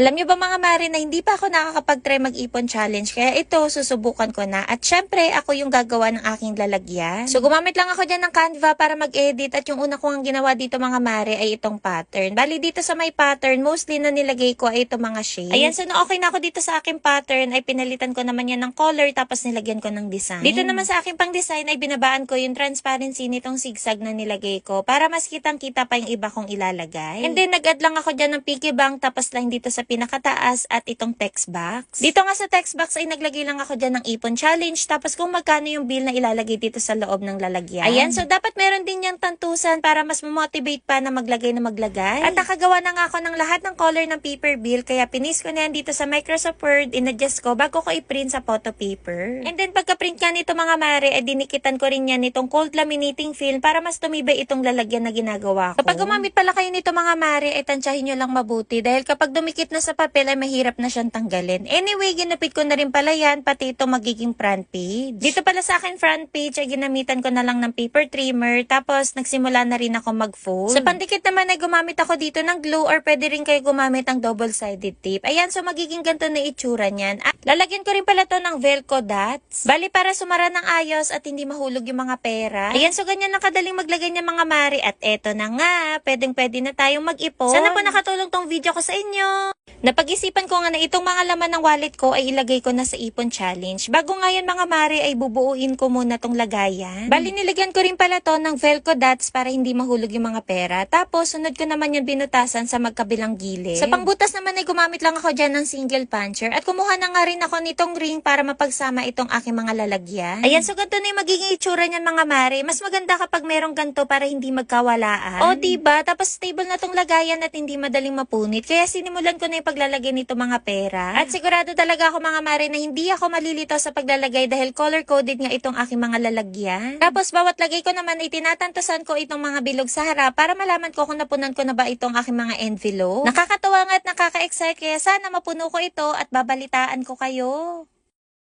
Alam niyo ba mga mare na hindi pa ako nakakapag-try mag-ipon challenge kaya ito susubukan ko na at syempre ako yung gagawa ng aking lalagyan. So gumamit lang ako dyan ng Canva para mag-edit at yung una ko ang ginawa dito mga mare ay itong pattern. Bali dito sa may pattern mostly na nilagay ko ay itong mga shade. Ayan, so no okay na ako dito sa aking pattern ay pinalitan ko naman yan ng color tapos nilagyan ko ng design. Dito naman sa aking pang design ay binabaan ko yung transparency nitong zigzag na nilagay ko para mas kitang kita pa yung iba kong ilalagay. And then nag-add lang ako dyan ng piggy bank tapos lang dito sa pinakataas at itong text box. Dito nga sa text box ay naglagay lang ako dyan ng ipon challenge tapos kung magkano yung bill na ilalagay dito sa loob ng lalagyan. Ayan, so dapat meron din yung tantusan para mas motivate pa na maglagay na maglagay. At nakagawa na nga ako ng lahat ng color ng paper bill kaya pinis ko na yan dito sa Microsoft Word, in-adjust ko bago ko i-print sa photo paper. And then pagka-print ka nito mga mare ay dinikitan ko rin yan nitong cold laminating film para mas tumibay itong lalagyan na ginagawa ko. Kapag gumamit pala kayo nito mga mare ay tansyahin nyo lang mabuti dahil kapag dumikit na sa papel ay mahirap na siyang tanggalin. Anyway, ginapit ko na rin pala yan, pati ito magiging front page. Dito pala sa akin front page ay ginamitan ko na lang ng paper trimmer, tapos nagsimula na rin ako mag-fold. Sa pandikit naman ay gumamit ako dito ng glue or pwede rin kayo gumamit ng double-sided tape. Ayan, so magiging ganito na itsura niyan. At lalagyan ko rin pala to ng Velcro dots. Bali para sumara ng ayos at hindi mahulog yung mga pera. Ayan, so ganyan ang kadaling maglagay niya mga mare. At eto na nga, pwede na tayong mag-ipon. Sana po nakatulong tong video ko sa inyo. Napag-isipan ko nga na itong mga laman ng wallet ko ay ilagay ko na sa ipon challenge. Bago nga yan mga mare ay bubuuin ko muna tong lagayan. Bali nilagyan ko rin pala to ng Velcro dots para hindi mahulog yung mga pera. Tapos sunod ko naman yung binutasan sa magkabilang gilid. Sa pangbutas naman ay gumamit lang ako dyan ng single puncher at kumuha na nga rin ako nitong ring para mapagsama itong aking mga lalagyan. Ayan, so ganito na yung magiging itsura niyan mga mare. Mas maganda kapag merong ganito para hindi magkawalaan. O diba? Tapos stable na tong lagayan at hindi madaling mapunit. Kaya sinimulan ko na yung paglalagay nito mga pera. At sigurado talaga ako mga mare na hindi ako malilito sa paglalagay dahil color-coded nga itong aking mga lalagyan. Tapos bawat lagay ko naman ay tinatantosan ko itong mga bilog sa harap para malaman ko kung napunan ko na ba itong aking mga envelope. Nakakatawa nga at nakaka-excite kaya sana mapuno ko ito at babalitaan ko kayo.